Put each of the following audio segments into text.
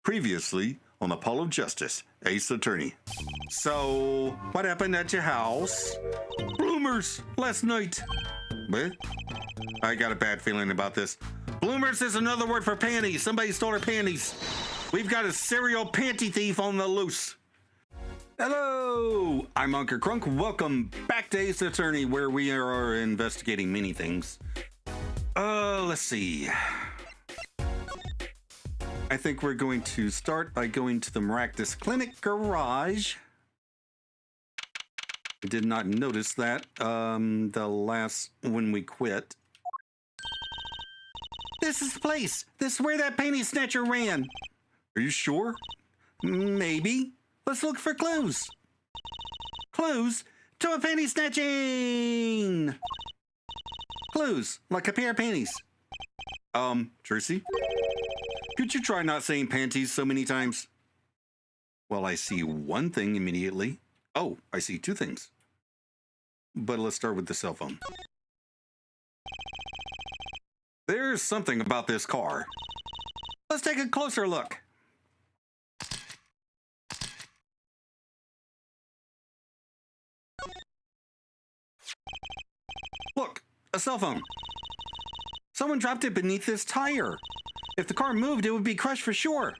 Previously on Apollo Justice, Ace Attorney. So, what happened at your house? Bloomers last night. What? I got a bad feeling about this. Bloomers is another word for panties. Somebody stole her panties. We've got a serial panty thief on the loose. Hello, I'm Unca Crunk. Welcome back to Ace Attorney, where we are investigating many things. Let's see. I think we're going to start by going to the Maractus Clinic garage. I did not notice that when we quit. This is the place. This is where that panty snatcher ran. Are you sure? Maybe. Let's look for clues. Clues to a panty snatching. Clues, like a pair of panties. Tracy? Could you try not saying panties so many times? Well, I see one thing immediately. Oh, I see two things. But let's start with the cell phone. There's something about this car. Let's take a closer look. Look, a cell phone. Someone dropped it beneath this tire. If the car moved, it would be crushed for sure.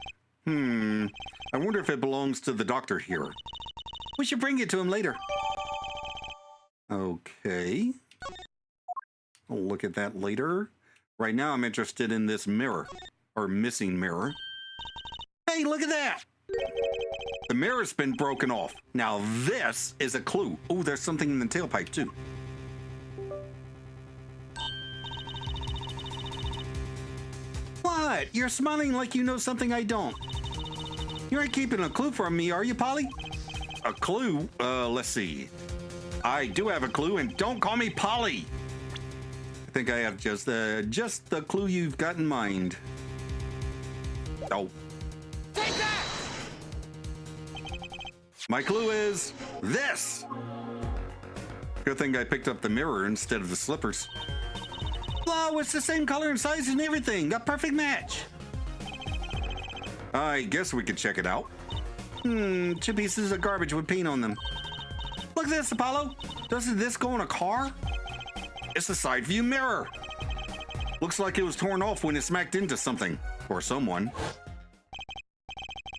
I wonder if it belongs to the doctor here. We should bring it to him later. Okay. We'll look at that later. Right now, I'm interested in this mirror, or missing mirror. Hey, look at that! The mirror's been broken off. Now this is a clue. Oh, there's something in the tailpipe too. What? You're smiling like you know something I don't. You aren't keeping a clue from me, are you, Polly? A clue? Let's see. I do have a clue, and don't call me Polly. I think I have just the clue you've got in mind. Oh. Take that! My clue is this. Good thing I picked up the mirror instead of the slippers. Oh, it's the same color and size and everything. A perfect match. I guess we could check it out. Two pieces of garbage with paint on them. Look at this, Apollo. Doesn't this go in a car? It's a side view mirror. Looks like it was torn off when it smacked into something or someone.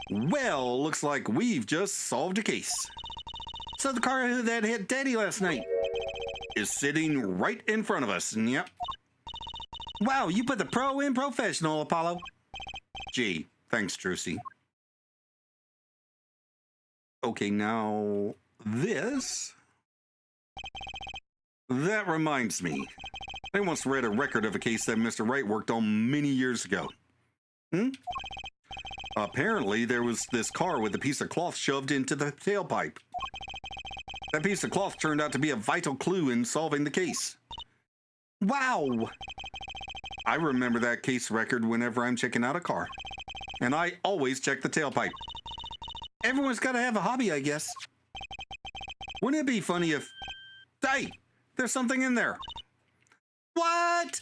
Well, looks like we've just solved a case. So the car that hit Daddy last night is sitting right in front of us. Yep. Wow, you put the pro in professional, Apollo. Gee, thanks, Trucy. Okay, now this. That reminds me. I once read a record of a case that Mr. Wright worked on many years ago. Apparently, there was this car with a piece of cloth shoved into the tailpipe. That piece of cloth turned out to be a vital clue in solving the case. Wow! I remember that case record whenever I'm checking out a car. And I always check the tailpipe. Everyone's got to have a hobby, I guess. Wouldn't it be funny if... Hey! There's something in there. What?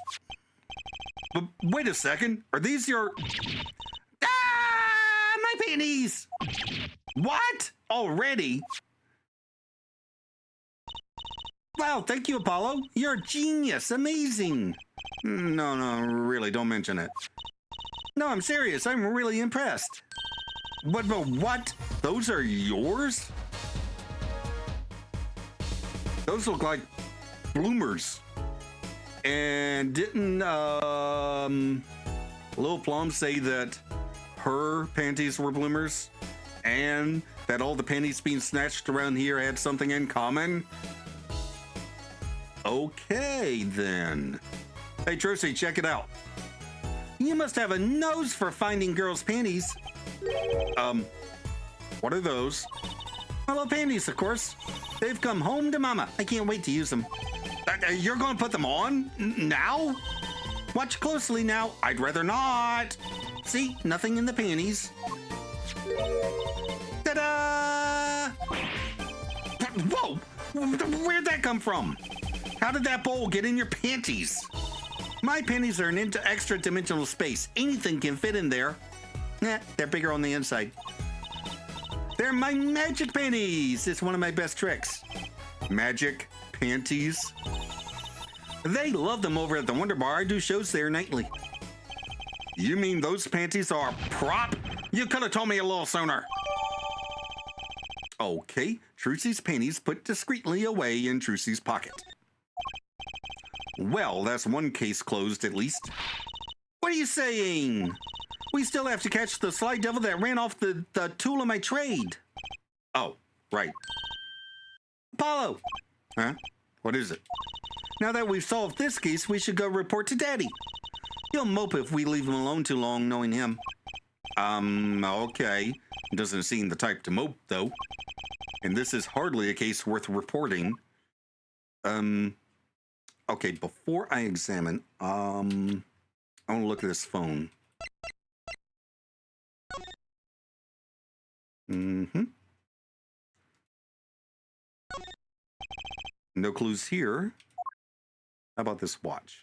But wait a second. Are these your... Ah! My panties! What? Already? Wow, thank you, Apollo. You're a genius. Amazing. No, really, don't mention it. No, I'm serious. I'm really impressed. But what? Those are yours? Those look like bloomers. And didn't Lil Plum say that her panties were bloomers? And that all the panties being snatched around here had something in common? Okay, then. Hey, Trucy, check it out. You must have a nose for finding girls' panties. What are those? My little panties, of course. They've come home to Mama. I can't wait to use them. You're going to put them on? Now? Watch closely now. I'd rather not. See? Nothing in the panties. Ta-da! Whoa! Where'd that come from? How did that bowl get in your panties? My panties are an extra-dimensional space. Anything can fit in there. They're bigger on the inside. They're my magic panties. It's one of my best tricks. Magic panties. They love them over at the Wonder Bar. I do shows there nightly. You mean those panties are a prop? You could have told me a little sooner. Okay, Trucy's panties put discreetly away in Trucy's pocket. Well, that's one case closed at least. What are you saying? We still have to catch the sly devil that ran off the tool of my trade. Oh, right. Apollo! Huh? What is it? Now that we've solved this case, we should go report to Daddy. He'll mope if we leave him alone too long, knowing him. Okay. Doesn't seem the type to mope, though. And this is hardly a case worth reporting. Okay, before I examine, I want to look at this phone. No clues here. How about this watch?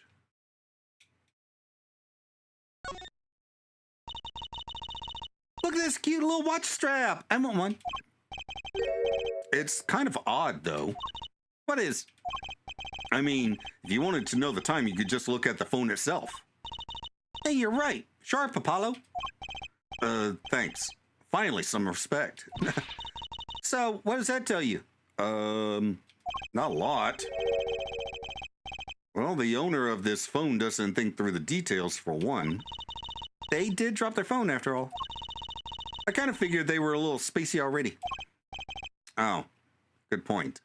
Look at this cute little watch strap. I want one. It's kind of odd, though. What is? I mean, if you wanted to know the time, you could just look at the phone itself. Hey, you're right. Sharp, Apollo. Thanks. Finally, some respect. So, what does that tell you? Not a lot. Well, the owner of this phone doesn't think through the details, for one. They did drop their phone, after all. I kind of figured they were a little spacey already. Oh, good point.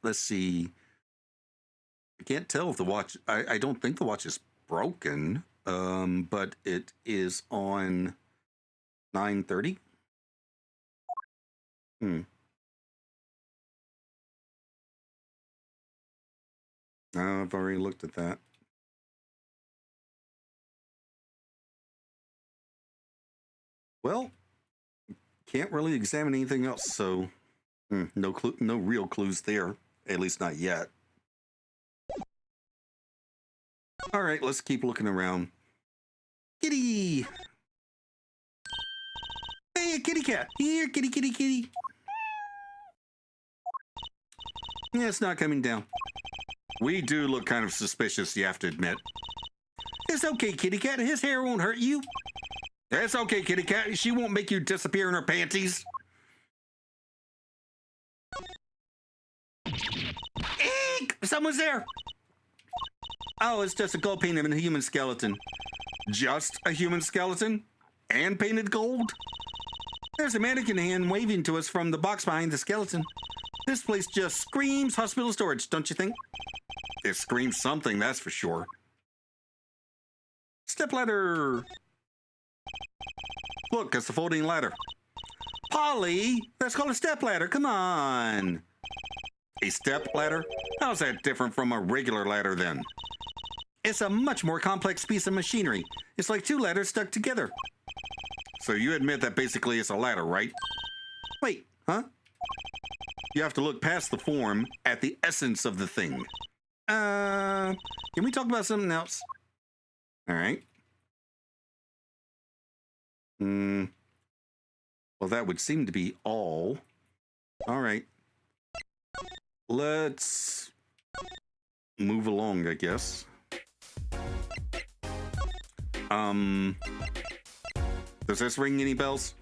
Let's see. I can't tell if the watch... I don't think the watch is broken, but it is on 9:30. I've already looked at that. Well, can't really examine anything else, so no real clues there, at least not yet. All right, let's keep looking around. Kitty! Hey, a kitty cat! Here, kitty, kitty, kitty! Yeah, it's not coming down. We do look kind of suspicious, you have to admit. It's okay, kitty cat. His hair won't hurt you. It's okay, kitty cat. She won't make you disappear in her panties. Eek! Someone's there. Oh, it's just a gold painting of a human skeleton. Just a human skeleton? And painted gold? There's a mannequin hand waving to us from the box behind the skeleton. This place just screams hospital storage, don't you think? It screams something, that's for sure. Stepladder! Look, it's a folding ladder. Polly, that's called a stepladder, come on! A step ladder? How's that different from a regular ladder then? It's a much more complex piece of machinery. It's like two ladders stuck together. So you admit that basically it's a ladder, right? Wait, huh? You have to look past the form at the essence of the thing. Can we talk about something else? All right. Well, that would seem to be all. All right. Let's move along, I guess. Does this ring any bells?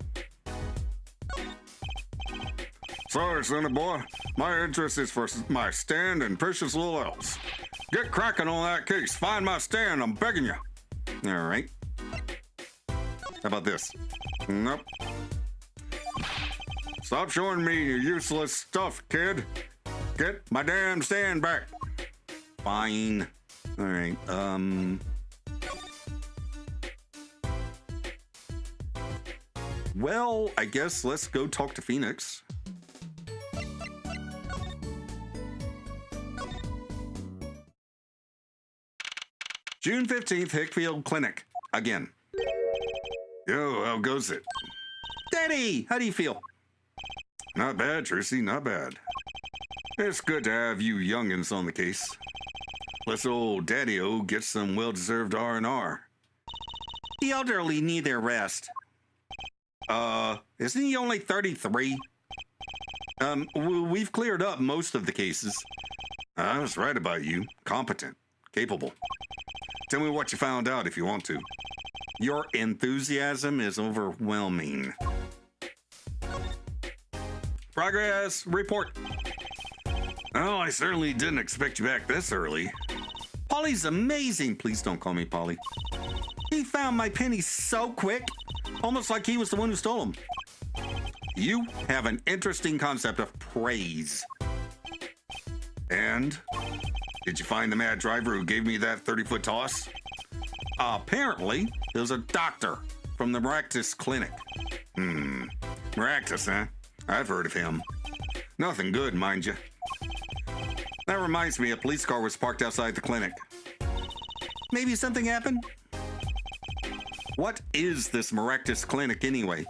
Sorry, sonny boy. My interest is for my stand and precious little elves. Get cracking on that case. Find my stand, I'm begging you. All right. How about this? Nope. Stop showing me your useless stuff, kid. Get my damn stand back. Fine. All right. Well, I guess let's go talk to Phoenix. June 15th, Hickfield Clinic. Again. Yo, how goes it? Daddy, how do you feel? Not bad, Tracy, not bad. It's good to have you youngins on the case. Let's old Daddy-O get some well-deserved R&R. The elderly need their rest. Isn't he only 33? We've cleared up most of the cases. I was right about you. Competent. Capable. Tell me what you found out if you want to. Your enthusiasm is overwhelming. Progress report. Oh, I certainly didn't expect you back this early. Polly's amazing. Please don't call me Polly. He found my pennies so quick, almost like he was the one who stole them. You have an interesting concept of praise. And did you find the mad driver who gave me that 30-foot toss? Apparently, it was a doctor from the Maractus Clinic. Maractus, huh? I've heard of him. Nothing good, mind you. That reminds me, a police car was parked outside the clinic. Maybe something happened? What is this Maractus Clinic anyway?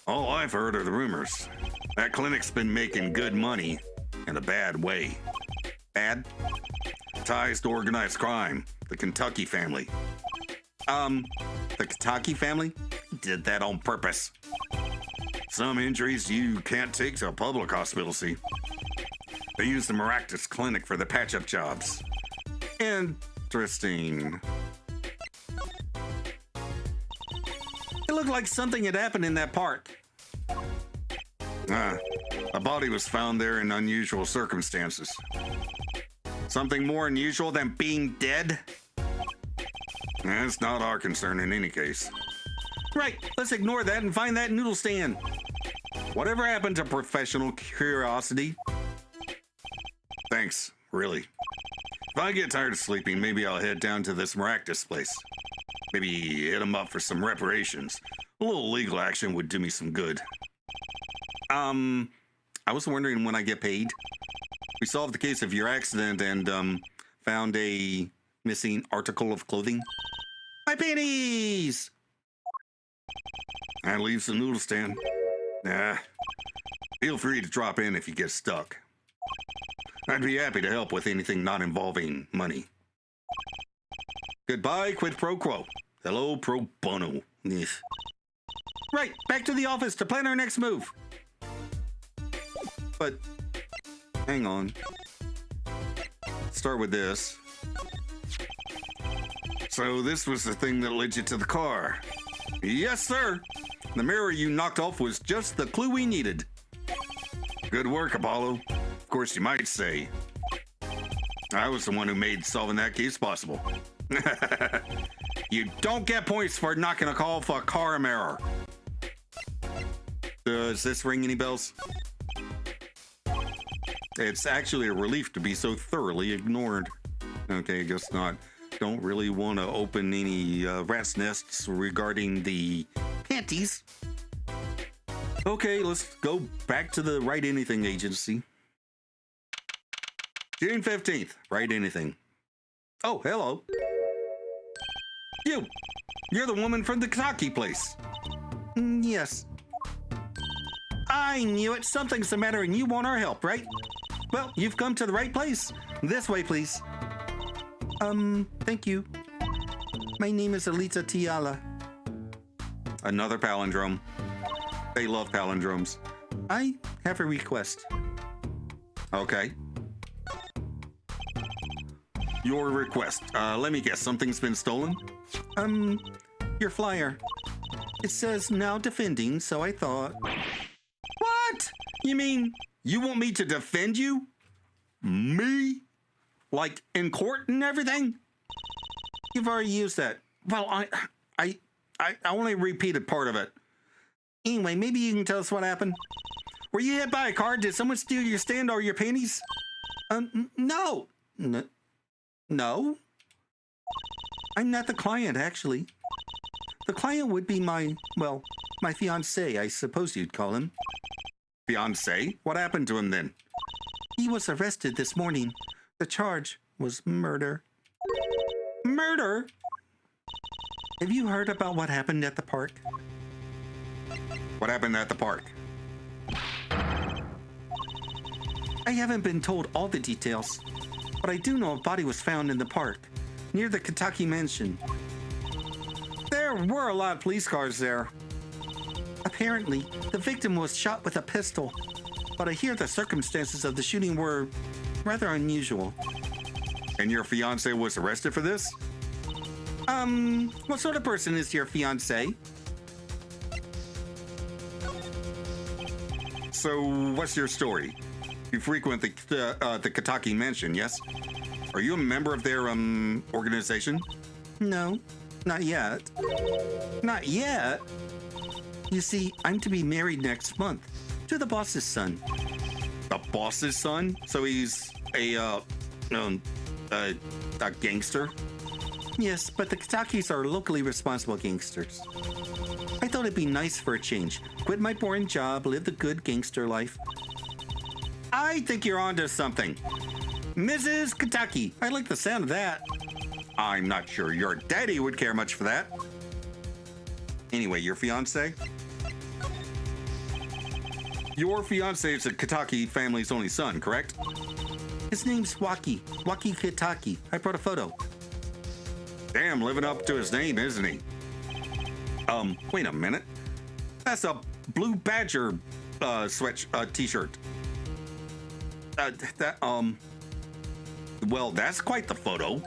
All I've heard are the rumors. That clinic's been making good money in a bad way. Bad? Ties to organized crime. The Kentucky family. The Kentucky family? Did that on purpose. Some injuries you can't take to a public hospital, see. They use the Maractus Clinic for the patch-up jobs. Interesting. It looked like something had happened in that park. A body was found there in unusual circumstances. Something more unusual than being dead? That's not our concern in any case. Right, let's ignore that and find that noodle stand. Whatever happened to professional curiosity? Thanks, really. If I get tired of sleeping, maybe I'll head down to this Maractus place. Maybe hit them up for some reparations. A little legal action would do me some good. I was wondering when I get paid. We solved the case of your accident and, found a missing article of clothing. My panties! That leaves the noodle stand. Feel free to drop in if you get stuck. I'd be happy to help with anything not involving money. Goodbye, quid pro quo. Hello, pro bono. Right, back to the office to plan our next move. But, hang on. Start with this. So this was the thing that led you to the car. Yes, sir. The mirror you knocked off was just the clue we needed. Good work, Apollo. Of course, you might say. I was the one who made solving that case possible. You don't get points for knocking a call for a car mirror. Does this ring any bells? It's actually a relief to be so thoroughly ignored. Okay, I guess not. Don't really want to open any rat's nests regarding the panties. Okay, let's go back to the Write Anything agency. June 15th, Write Anything. Oh, hello. You're the woman from the Kentucky place. Yes. I knew it. Something's the matter and you want our help, right? Well, you've come to the right place. This way, please. Thank you. My name is Alita Tiala. Another palindrome. They love palindromes. I have a request. Okay. Your request. Let me guess, something's been stolen? Your flyer. It says now defending, so I thought... What? You mean you want me to defend you? Me? Like in court and everything? You've already used that. Well, I only repeated part of it. Anyway, maybe you can tell us what happened. Were you hit by a car? Did someone steal your stand or your panties? No. No. I'm not the client, actually. The client would be my fiancé, I suppose you'd call him. Fiancé? What happened to him then? He was arrested this morning. The charge was murder. Murder? Have you heard about what happened at the park? What happened at the park? I haven't been told all the details, but I do know a body was found in the park, near the Kentucky mansion. There were a lot of police cars there. Apparently, the victim was shot with a pistol, but I hear the circumstances of the shooting were rather unusual. And your fiancé was arrested for this? What sort of person is your fiancé? So, what's your story? You frequent the Kentucky mansion, yes? Are you a member of their, organization? No, not yet. Not yet? You see, I'm to be married next month to the boss's son. The boss's son? So he's a gangster? Yes, but the Kentuckys are locally responsible gangsters. I thought it'd be nice for a change. Quit my boring job, live the good gangster life. I think you're onto something. Mrs. Kentucky, I like the sound of that. I'm not sure your daddy would care much for that. Anyway, your fiancé? Your fiancé is a Kentucky family's only son, correct? His name's Waki Kentucky. I brought a photo. Damn, living up to his name, isn't he? Wait a minute. That's a Blue Badger t-shirt. Well, that's quite the photo.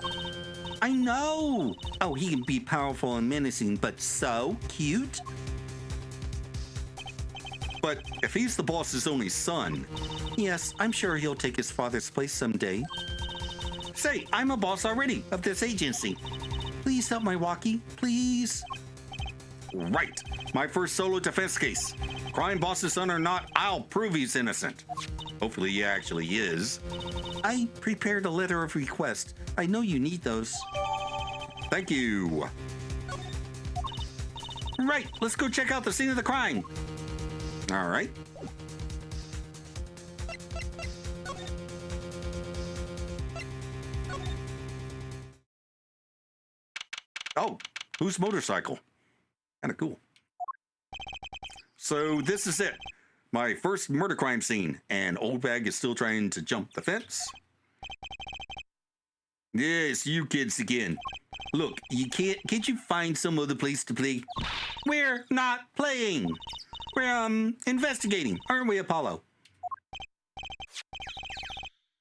I know. Oh, he can be powerful and menacing, but so cute. But if he's the boss's only son, yes, I'm sure he'll take his father's place someday. Say, I'm a boss already of this agency. Please help my Waki, please. Right. My first solo defense case. Crime boss's son or not, I'll prove he's innocent. Hopefully he actually is. I prepared a letter of request. I know you need those. Thank you. Right, let's go check out the scene of the crime. All right. Oh, whose motorcycle? Kind of cool. So this is it. My first murder crime scene, and Old Bag is still trying to jump the fence. Yes, you kids again. Look, can't you find some other place to play? We're not playing. We're, investigating, aren't we, Apollo?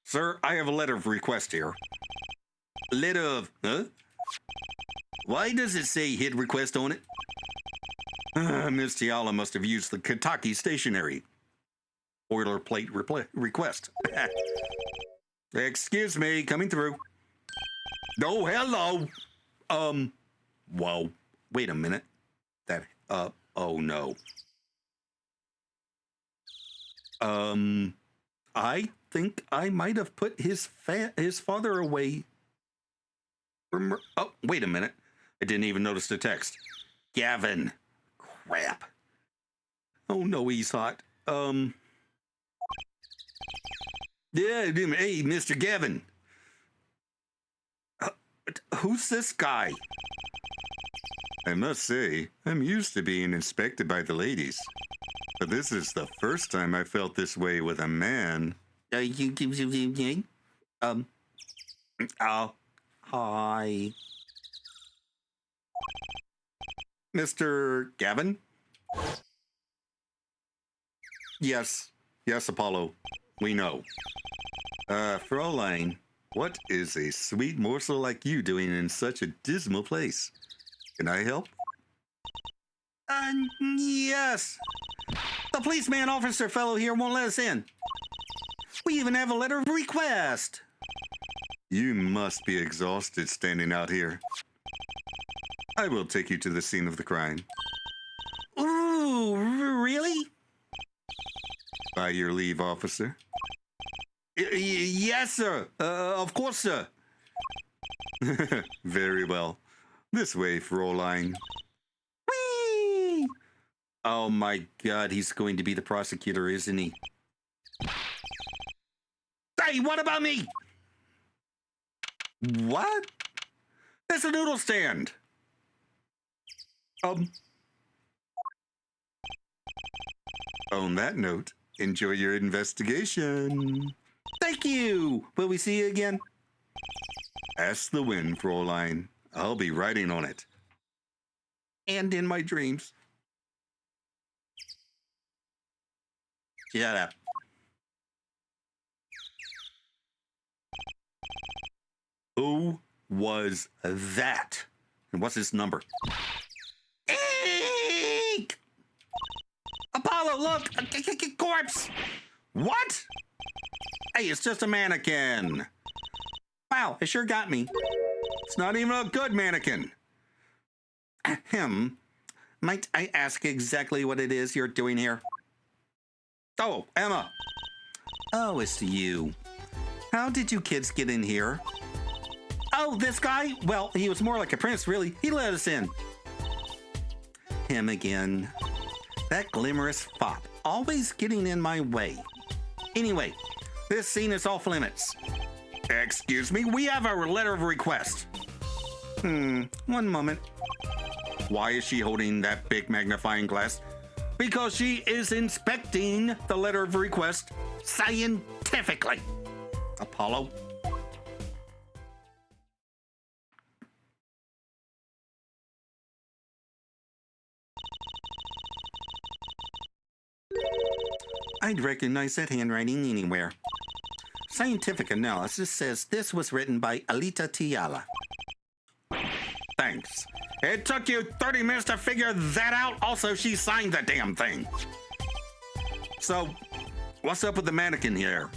Sir, I have a letter of request here. Letter of, huh? Why does it say hit request on it? Miss Tiala must have used the Kentucky stationery. Boilerplate request. Excuse me, coming through. Oh, hello. Whoa. Wait a minute. Oh no. I think I might have put his father away. Oh, wait a minute. I didn't even notice the text. Gavin. Crap. Oh no, he's hot. Yeah, hey, Mr. Gavin. Who's this guy? I must say, I'm used to being inspected by the ladies. But this is the first time I felt this way with a man. Hi. Mr. Gavin? Yes, Apollo. We know. Fraulein, what is a sweet morsel like you doing in such a dismal place? Can I help? Yes. The policeman officer fellow here won't let us in. We even have a letter of request. You must be exhausted standing out here. I will take you to the scene of the crime. Ooh, really? By your leave, officer. Yes, sir. Of course, sir. Very well. This way, Fraulein. Whee! Oh my God, he's going to be the prosecutor, isn't he? Hey, what about me? What? It's a noodle stand. On that note, enjoy your investigation. Thank you. Will we see you again? Ask the wind, Fräulein. I'll be writing on it. And in my dreams. Shut up. Who was that? And what's his number? Eek! Apollo, look! A corpse! What? Hey, it's just a mannequin. Wow, it sure got me. It's not even a good mannequin. Ahem. Might I ask exactly what it is you're doing here? Oh, Emma. Oh, it's you. How did you kids get in here? Oh, this guy? Well, he was more like a prince, really. He let us in. Him again. That glamorous fop, always getting in my way. Anyway, this scene is off limits. Excuse me, we have our letter of request. One moment. Why is she holding that big magnifying glass? Because she is inspecting the letter of request scientifically. Apollo. I'd recognize that handwriting anywhere. Scientific analysis says this was written by Alita Tiala. Thanks. It took you 30 minutes to figure that out. Also, she signed the damn thing. So, what's up with the mannequin here?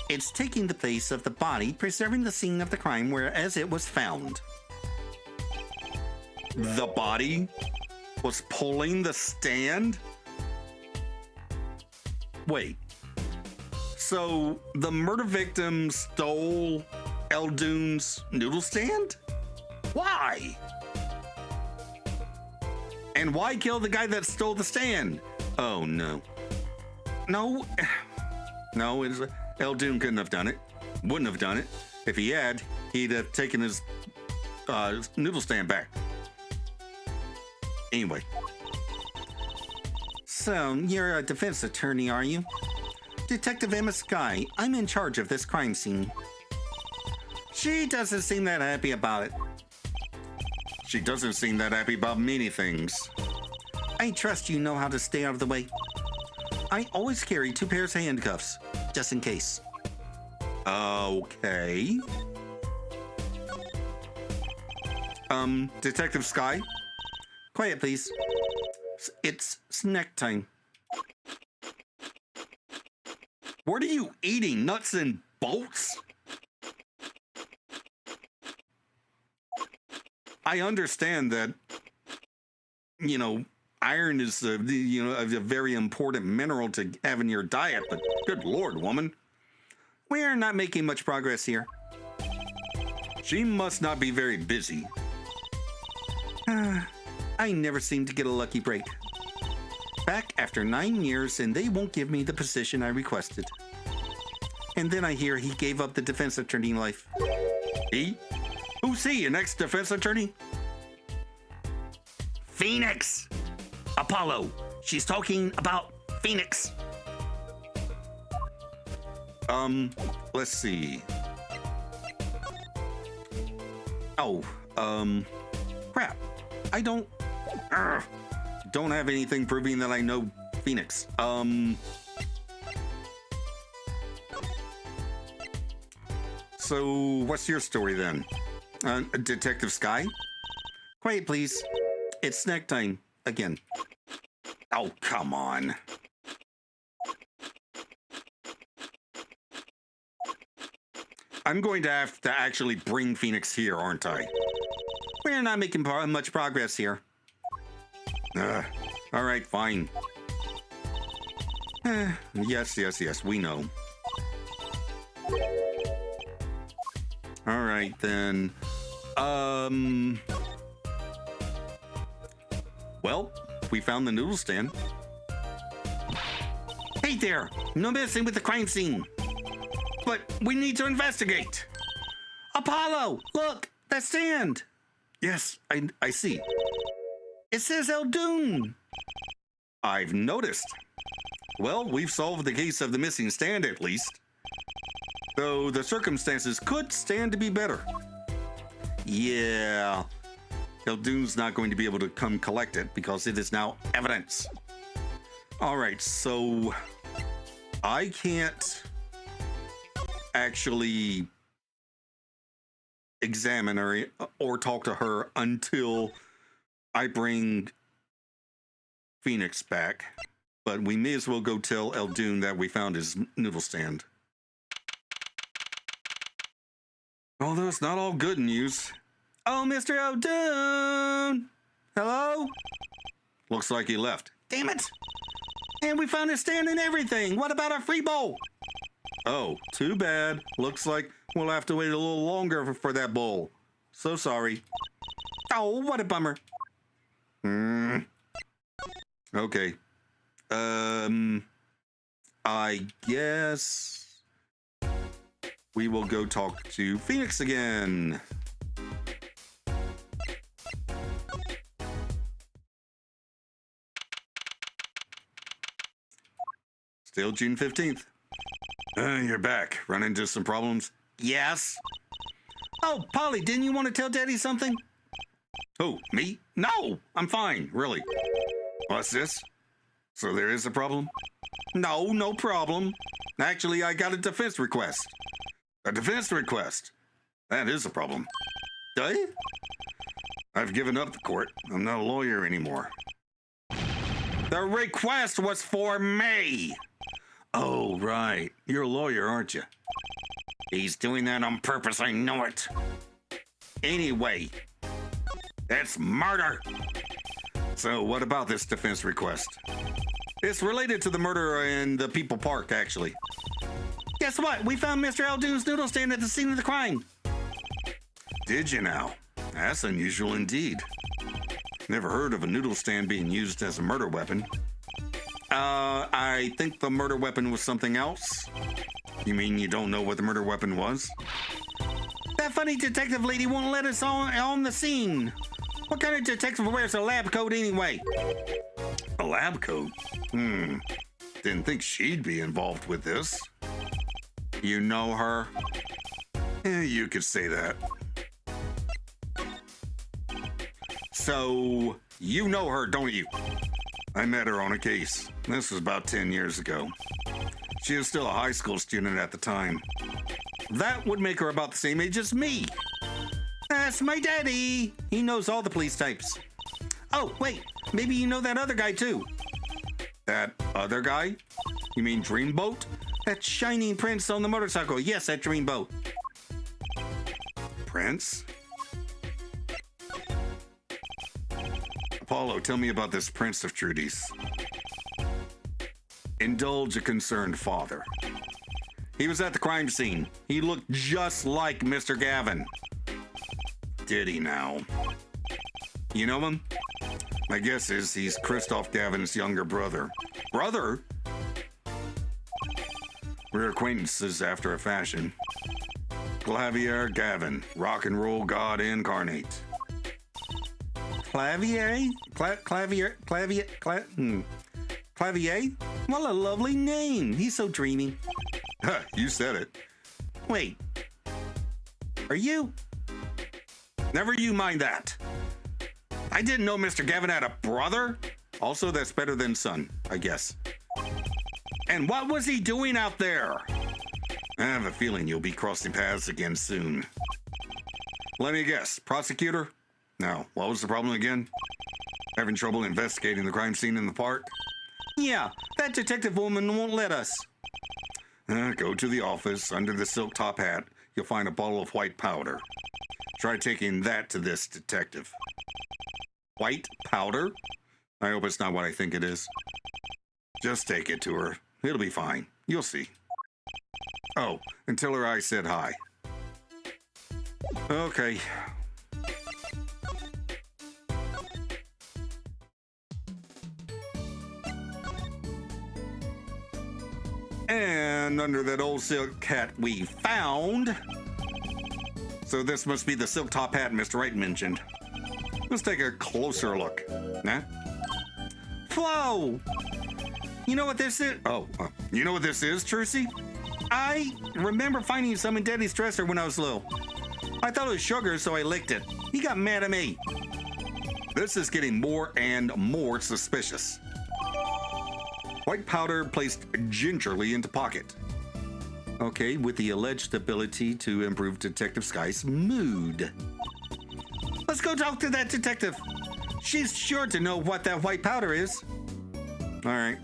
It's taking the place of the body, preserving the scene of the crime whereas it was found. The body was pulling the stand? Wait. So, the murder victim stole Eldune's noodle stand? Why? And why kill the guy that stole the stand? Oh, no. No, Eldune couldn't have done it. Wouldn't have done it. If he had, he'd have taken his noodle stand back. Anyway. So, you're a defense attorney, are you? Detective Emma Skye, I'm in charge of this crime scene. She doesn't seem that happy about it. She doesn't seem that happy about many things. I trust you know how to stay out of the way. I always carry 2 pairs of handcuffs, just in case. Okay. Detective Skye? Quiet, please. It's snack time. What are you eating? Nuts and bolts? I understand that, iron is, a very important mineral to have in your diet, but good Lord, woman. We are not making much progress here. She must not be very busy. I never seem to get a lucky break. Back after 9 years, and they won't give me the position I requested. And then I hear he gave up the defense attorney life. He? Who's he, an ex-defense attorney? Phoenix! Apollo, she's talking about Phoenix. Let's see. Oh, crap. I don't have anything proving that I know Phoenix. So what's your story then? Detective Skye? Quiet, please. It's snack time again. Oh, come on. I'm going to have to actually bring Phoenix here, aren't I? We're not making much progress here. All right, fine. Yes, we know. All right, then. Well, we found the noodle stand. Hey there! No messing with the crime scene! But we need to investigate! Apollo! Look! That stand! Yes, I see. It says Eldune! I've noticed. Well, we've solved the case of the missing stand at least. though the circumstances could stand to be better. Yeah, Eldoon's not going to be able to come collect it because it is now evidence. All right, so I can't actually examine her or talk to her until I bring Phoenix back. But we may as well go tell Eldoon that we found his noodle stand. Although it's not all good news. Oh, Mr. Eldoon! Hello? Looks like he left. Damn it! And we found his stand and everything. What about our free bowl? Oh, too bad. Looks like we'll have to wait a little longer for that bowl. So sorry. Oh, what a bummer. Okay. I guess we will go talk to Phoenix again. Still June 15th. You're back. Run into some problems? Yes. Oh, Polly, didn't you want to tell Daddy something? Oh, me? No, I'm fine, really. What's this? So there is a problem? No, no problem. Actually, I got a defense request. A defense request? That is a problem. Eh? I've given up the court. I'm not a lawyer anymore. The request was for me. Oh, right. You're a lawyer, aren't you? He's doing that on purpose, I know it. Anyway, that's murder. So what about this defense request? It's related to the murder in the People Park, actually. Guess what? We found Mr. Eldoon's noodle stand at the scene of the crime. Did you now? That's unusual indeed. Never heard of a noodle stand being used as a murder weapon. I think the murder weapon was something else. You mean you don't know what the murder weapon was? That funny detective lady won't let us on the scene. What kind of detective wears a lab coat anyway? A lab coat? Didn't think she'd be involved with this. You know her? You could say that. So, you know her, don't you? I met her on a case. This was about 10 years ago. She was still a high school student at the time. That would make her about the same age as me. That's my daddy. He knows all the police types. Oh, wait. Maybe you know that other guy, too. That other guy? You mean Dreamboat? That shining prince on the motorcycle. Yes, that Dreamboat. Prince? Apollo, tell me about this Prince of Trudy's. Indulge a concerned father. He was at the crime scene. He looked just like Mr. Gavin. Did he now? You know him? My guess is he's Christoph Gavin's younger brother. Brother? We're acquaintances after a fashion. Clavier Gavin, rock and roll god incarnate. Clavier? Clavier? What a lovely name. He's so dreamy. You said it. Wait. Are you? Never you mind that. I didn't know Mr. Gavin had a brother. Also, that's better than son, I guess. And what was he doing out there? I have a feeling you'll be crossing paths again soon. Let me guess. Prosecutor? No. What was the problem again? Having trouble investigating the crime scene in the park? Yeah, that detective woman won't let us. Go to the office. Under the silk top hat, you'll find a bottle of white powder. Try taking that to this detective. White powder? I hope it's not what I think it is. Just take it to her. It'll be fine. You'll see. Oh, and tell her I said hi. Okay. And under that old silk hat we found. So this must be the silk top hat Mr. Wright mentioned. Let's take a closer look. Nah? Flo! You know what this is? You know what this is, Trucy? I remember finding some in Daddy's dresser when I was little. I thought it was sugar, so I licked it. He got mad at me. This is getting more and more suspicious. White powder placed gingerly into pocket. Okay, with the alleged ability to improve Detective Sky's mood. Let's go talk to that detective. She's sure to know what that white powder is. All right.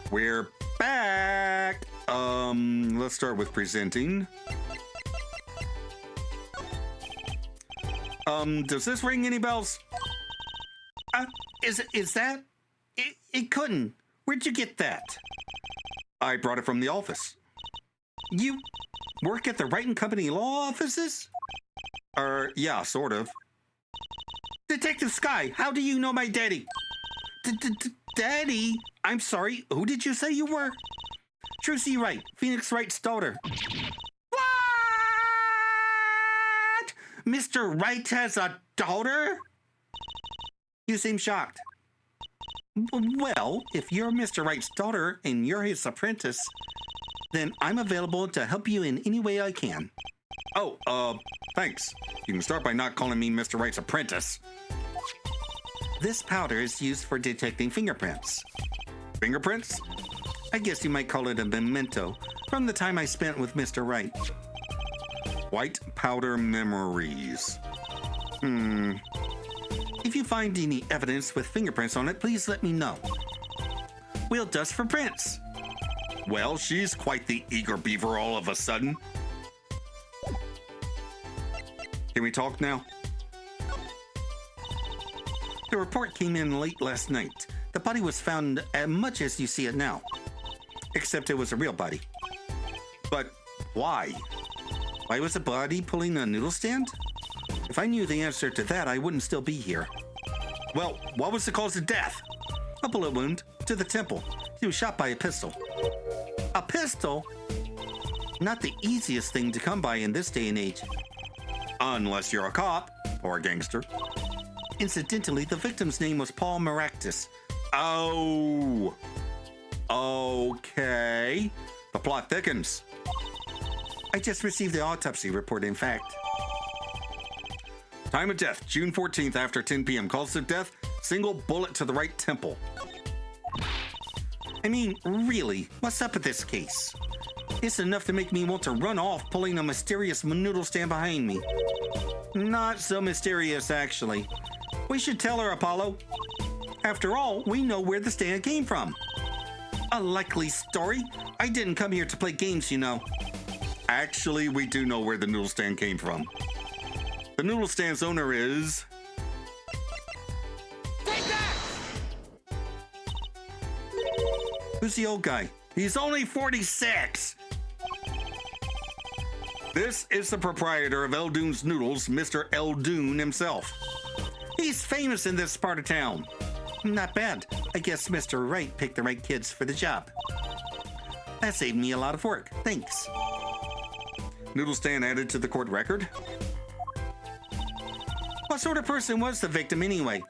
We're back. Let's start with presenting. Does this ring any bells? Is that? It couldn't. Where'd you get that? I brought it from the office. You work at the Wright and Company law offices? Yeah, sort of. Detective Sky, how do you know my daddy? Daddy? I'm sorry, who did you say you were? Shu Wright, Phoenix Wright's daughter. What? Mr. Wright has a daughter? You seem shocked. Well, if you're Mr. Wright's daughter and you're his apprentice, then I'm available to help you in any way I can. Oh, thanks. You can start by not calling me Mr. Wright's apprentice. This powder is used for detecting fingerprints. Fingerprints? I guess you might call it a memento from the time I spent with Mr. Wright. White powder memories. If you find any evidence with fingerprints on it, please let me know. We'll dust for prints. Well, she's quite the eager beaver all of a sudden. Can we talk now? The report came in late last night. The body was found as much as you see it now. Except it was a real body. But why? Why was the body pulling a noodle stand? If I knew the answer to that, I wouldn't still be here. Well, what was the cause of death? A bullet wound to the temple. He was shot by a pistol. A pistol? Not the easiest thing to come by in this day and age. Unless you're a cop or a gangster. Incidentally, the victim's name was Paul Maractus. Oh. Okay. The plot thickens. I just received the autopsy report, in fact. Time of death, June 14th after 10 p.m. Cause of death, single bullet to the right temple. I mean, really, what's up with this case? It's enough to make me want to run off pulling a mysterious noodle stand behind me. Not so mysterious, actually. We should tell her, Apollo. After all, we know where the stand came from. A likely story? I didn't come here to play games, you know. Actually, we do know where the noodle stand came from. The noodle stand's owner is... Take that! Who's the old guy? He's only 46! This is the proprietor of Eldoon's Noodles, Mr. Eldoon himself. He's famous in this part of town. Not bad. I guess Mr. Wright picked the right kids for the job. That saved me a lot of work. Thanks. Noodle stand added to the court record. What sort of person was the victim anyway?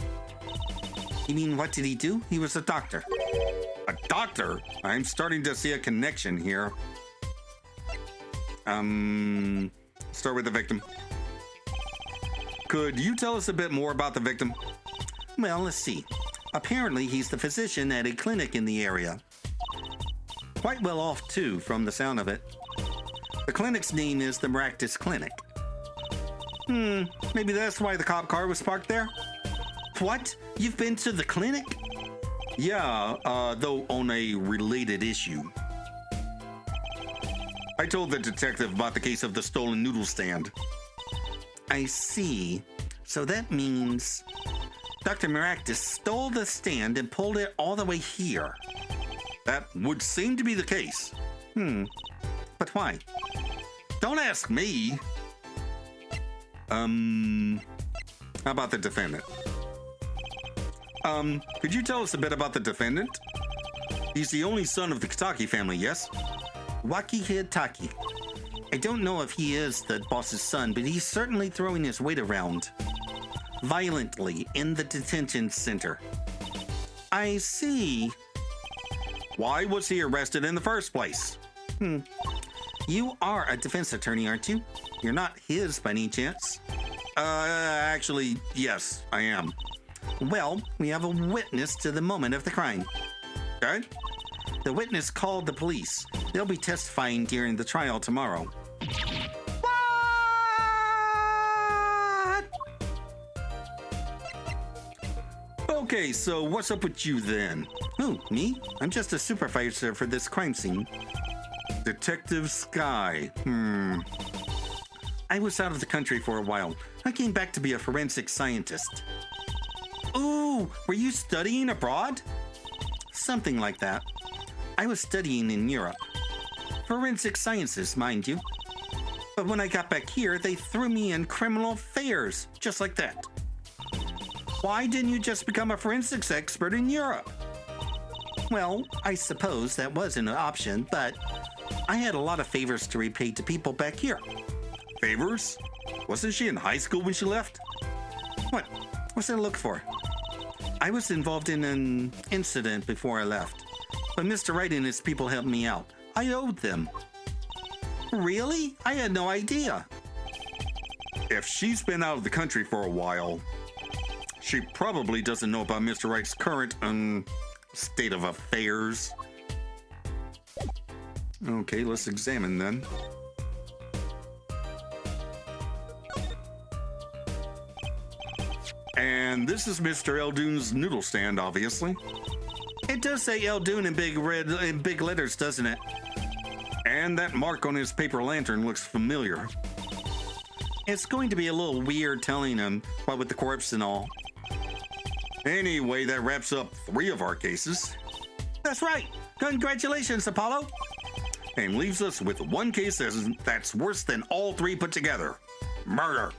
You mean, what did he do? He was a doctor. A doctor? I'm starting to see a connection here. Start with the victim. Could you tell us a bit more about the victim? Well, let's see. Apparently, he's the physician at a clinic in the area. Quite well off, too, from the sound of it. The clinic's name is the Maractus Clinic. Maybe that's why the cop car was parked there? What? You've been to the clinic? Yeah, though on a related issue. I told the detective about the case of the stolen noodle stand. I see. So that means Dr. Maractus stole the stand and pulled it all the way here. That would seem to be the case. But why? Don't ask me. How about the defendant? Could you tell us a bit about the defendant? He's the only son of the Kitaki family, yes? Waki Hitaki. I don't know if he is the boss's son, but he's certainly throwing his weight around violently in the detention center. I see. Why was he arrested in the first place? You are a defense attorney, aren't you? You're not his by any chance? Actually, yes, I am. Well, we have a witness to the moment of the crime. Okay? The witness called the police. They'll be testifying during the trial tomorrow. What? Okay, so what's up with you then? Who, me? I'm just a supervisor for this crime scene. Detective Sky. I was out of the country for a while. I came back to be a forensic scientist. Ooh, were you studying abroad? Something like that. I was studying in Europe. Forensic sciences, mind you. But when I got back here, they threw me in criminal affairs, just like that. Why didn't you just become a forensics expert in Europe? Well, I suppose that was an option, but I had a lot of favors to repay to people back here. Favors? Wasn't she in high school when she left? What? What's there to look for? I was involved in an incident before I left, but Mr. Wright and his people helped me out. I owed them. Really? I had no idea. If she's been out of the country for a while, she probably doesn't know about Mr. Wright's current state of affairs. Okay, let's examine then. And this is Mr. Eldoon's noodle stand, obviously. It does say Eldoon in big letters, doesn't it? And that mark on his paper lantern looks familiar. It's going to be a little weird telling him what with the corpse and all. Anyway, that wraps up 3 of our cases. That's right. Congratulations, Apollo. And leaves us with 1 case that's worse than all 3 put together. Murder.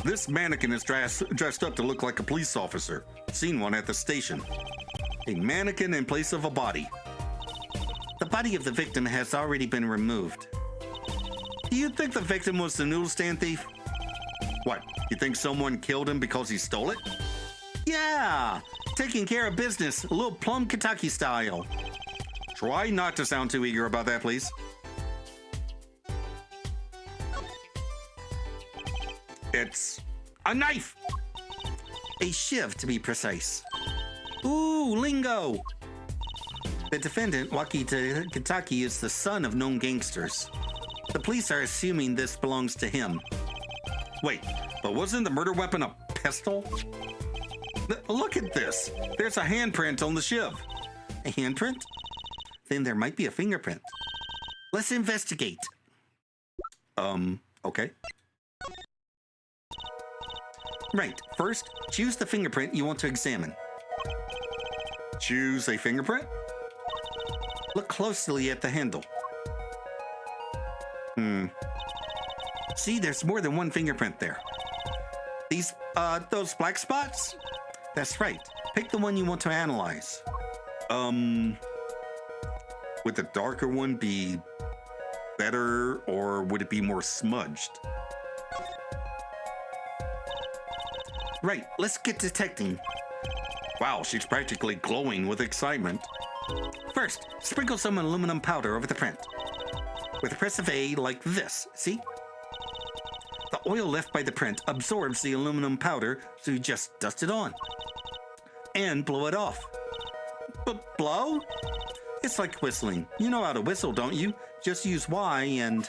This mannequin is dressed up to look like a police officer. Seen one at the station. A mannequin in place of a body. The body of the victim has already been removed. Do you think the victim was the noodle stand thief? What, you think someone killed him because he stole it? Yeah, taking care of business, a little plum Kentucky style. Try not to sound too eager about that, please. It's a knife. A shiv, to be precise. Ooh, lingo. The defendant, Waki Kentucky, is the son of known gangsters. The police are assuming this belongs to him. Wait, but wasn't the murder weapon a pistol? Look at this. There's a handprint on the shiv. A handprint? Then there might be a fingerprint. Let's investigate. Okay. Right, first, choose the fingerprint you want to examine. Choose a fingerprint? Look closely at the handle. See, there's more than 1 fingerprint there. Those black spots? That's right. Pick the one you want to analyze. Would the darker one be better, or would it be more smudged? Right, let's get detecting. Wow, she's practically glowing with excitement. First, sprinkle some aluminum powder over the print. With a press of A like this, see? The oil left by the print absorbs the aluminum powder, so you just dust it on. And blow it off. But blow? It's like whistling. You know how to whistle, don't you? Just use Y and...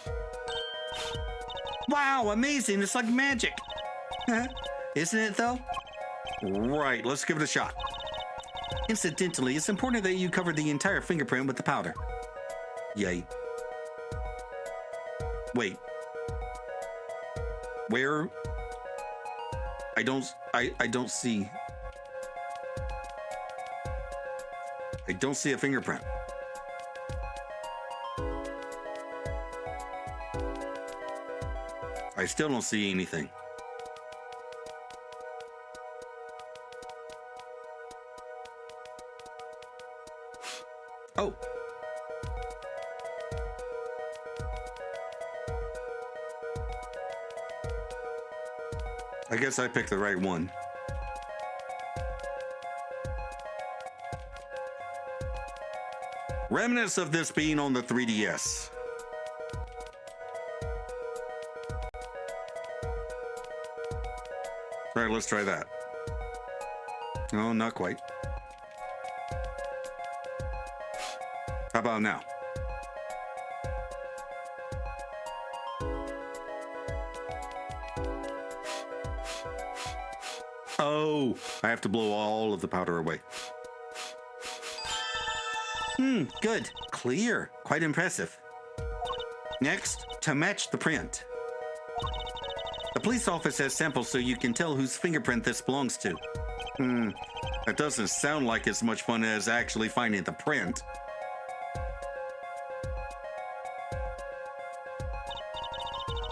Wow, amazing, it's like magic. Isn't it, though? Right, let's give it a shot. Incidentally, it's important that you cover the entire fingerprint with the powder. Yay. Wait. Where? I don't see... I don't see a fingerprint. I still don't see anything. Oh, I guess I picked the right one. Remnants of this being on the 3DS. All right, let's try that. No, not quite. How about now? Oh, I have to blow all of the powder away. Good. Clear. Quite impressive. Next, to match the print. The police office has samples so you can tell whose fingerprint this belongs to. That doesn't sound like as much fun as actually finding the print.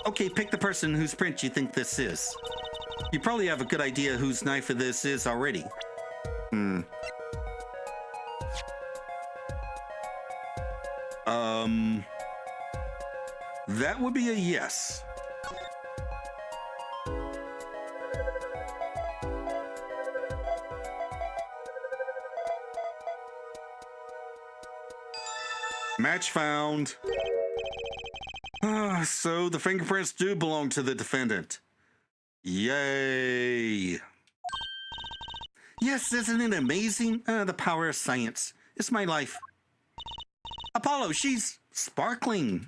Okay, pick the person whose print you think this is. You probably have a good idea whose knife this is already. That would be a yes. Match found. So the fingerprints do belong to the defendant. Yay. Yes, isn't it amazing? The power of science. It's my life. Apollo, she's sparkling.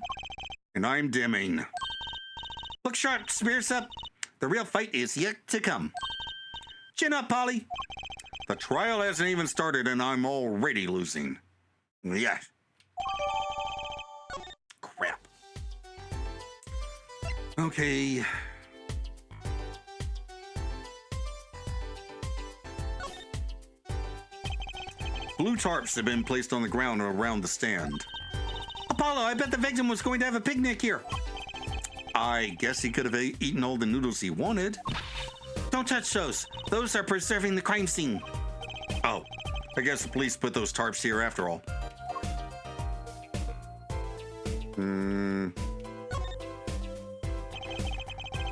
And I'm dimming. Look sharp, spears up. The real fight is yet to come. Chin up, Polly. The trial hasn't even started and I'm already losing. Yeah. Crap. Okay. Blue tarps have been placed on the ground around the stand. Apollo, I bet the victim was going to have a picnic here. I guess he could have eaten all the noodles he wanted. Don't touch those. Those are preserving the crime scene. Oh, I guess the police put those tarps here after all.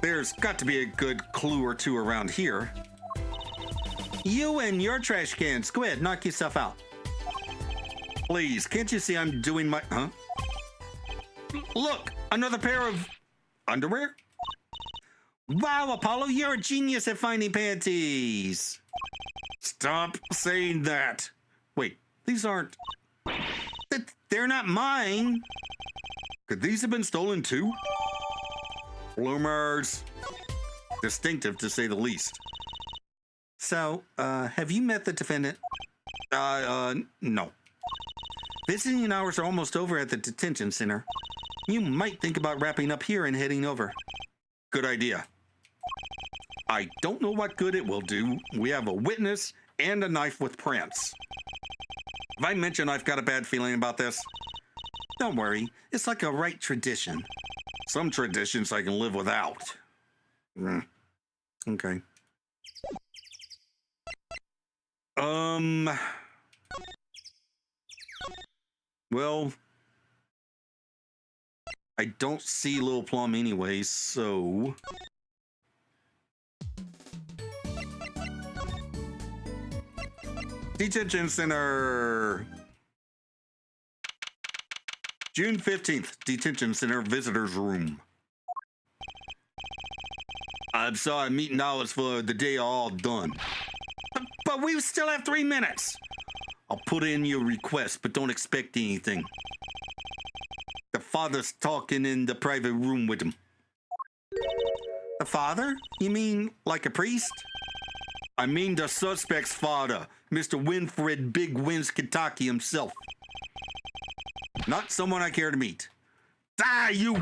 There's got to be a good clue or two around here. You and your trash cans. Go ahead, knock yourself out. Please, can't you see I'm doing my... Huh? Look, another pair of underwear? Wow, Apollo, you're a genius at finding panties. Stop saying that. Wait, these aren't... They're not mine. Could these have been stolen too? Bloomers. Distinctive to say the least. So, have you met the defendant? No. Visiting hours are almost over at the detention center. You might think about wrapping up here and heading over. Good idea. I don't know what good it will do. We have a witness and a knife with prints. Have I mentioned I've got a bad feeling about this? Don't worry. It's like a right tradition. Some traditions I can live without. Okay. Well, I don't see Lil Plum anyway, so... Detention Center! June 15th, Detention Center Visitors Room. I'm sorry, meeting hours for the day are all done. But we still have 3 minutes. I'll put in your request, but don't expect anything. The father's talking in the private room with him. The father? You mean like a priest? I mean the suspect's father, Mr. Winfred Big Wins Kentucky himself. Not someone I care to meet. Die, you!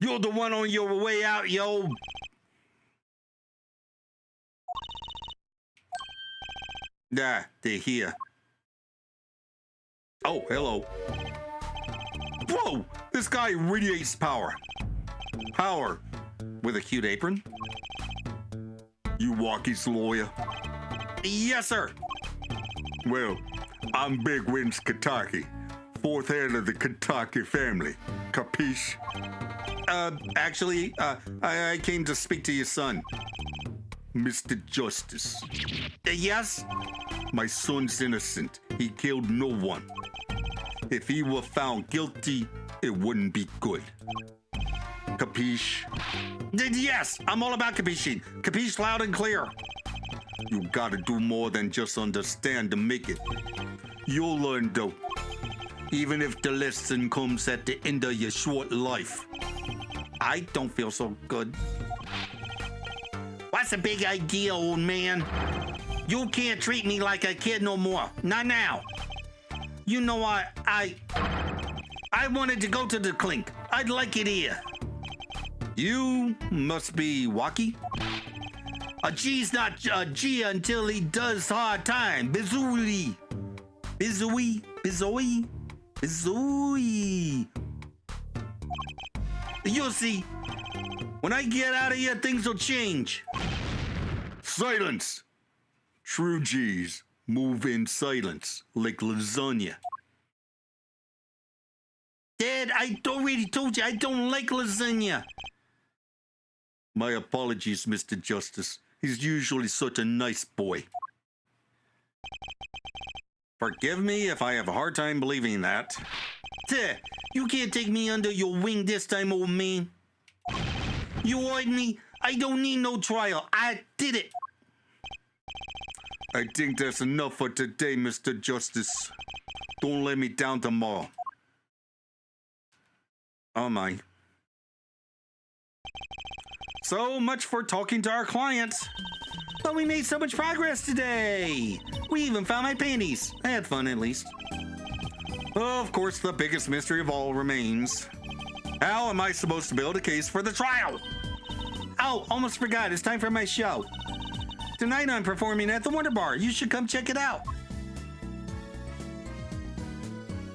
You're the one on your way out, yo! Nah, they're here. Oh, hello. Whoa! This guy radiates power. Power. With a cute apron. You Walkie's lawyer? Yes, sir. Well, I'm Big Wins Kentucky. Fourth head of the Kentucky family. Capiche? Actually, I came to speak to your son. Mr. Justice. Yes? My son's innocent. He killed no one. If he were found guilty, it wouldn't be good. Capiche? Yes, I'm all about capiche. Capiche loud and clear. You gotta do more than just understand to make it. You'll learn though. Even if the lesson comes at the end of your short life. I don't feel so good. What's the big idea, old man? You can't treat me like a kid no more. Not now. You know I wanted to go to the clink. I'd like it here. You must be Waki? A G's not a G until he does hard time. Bizooey. Bizooey. Bizooey. Bizooey. You'll see. When I get out of here, things will change. Silence. True G's move in silence like lasagna. Dad, I already told you I don't like lasagna. My apologies, Mr. Justice. He's usually such a nice boy. Forgive me if I have a hard time believing that. You can't take me under your wing this time, old man. You ordered me. I don't need no trial. I did it. I think that's enough for today, Mr. Justice. Don't let me down tomorrow. Oh my. So much for talking to our clients. But we made so much progress today. We even found my panties. I had fun, at least. Of course, the biggest mystery of all remains. How am I supposed to build a case for the trial? Oh, almost forgot. It's time for my show. Tonight I'm performing at the Wonder Bar. You should come check it out.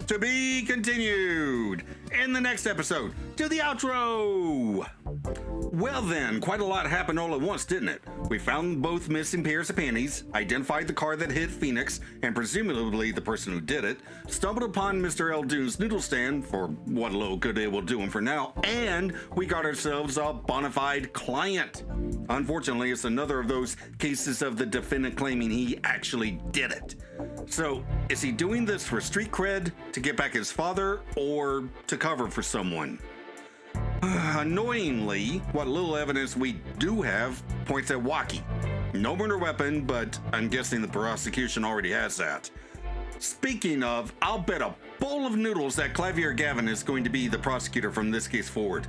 To be continued in the next episode. To the outro. Well then, quite a lot happened all at once, didn't it? We found both missing pairs of panties, identified the car that hit Phoenix, and presumably the person who did it, stumbled upon Mr. Eldune's noodle stand, for what little good it will do him for now, and we got ourselves a bona fide client. Unfortunately, it's another of those cases of the defendant claiming he actually did it. So, is he doing this for street cred, to get back his father, or to cover for someone? Annoyingly, what little evidence we do have points at Waki. No murder weapon, but I'm guessing the prosecution already has that. Speaking of, I'll bet a bowl of noodles that Clavier Gavin is going to be the prosecutor from this case forward.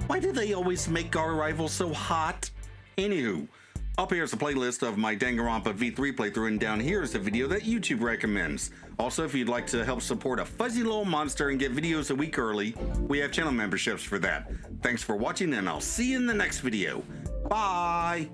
Why do they always make our rivals so hot? Anywho, up here is a playlist of my Danganronpa V3 playthrough, and down here is a video that YouTube recommends. Also, if you'd like to help support a fuzzy little monster and get videos a week early, we have channel memberships for that. Thanks for watching, and I'll see you in the next video. Bye!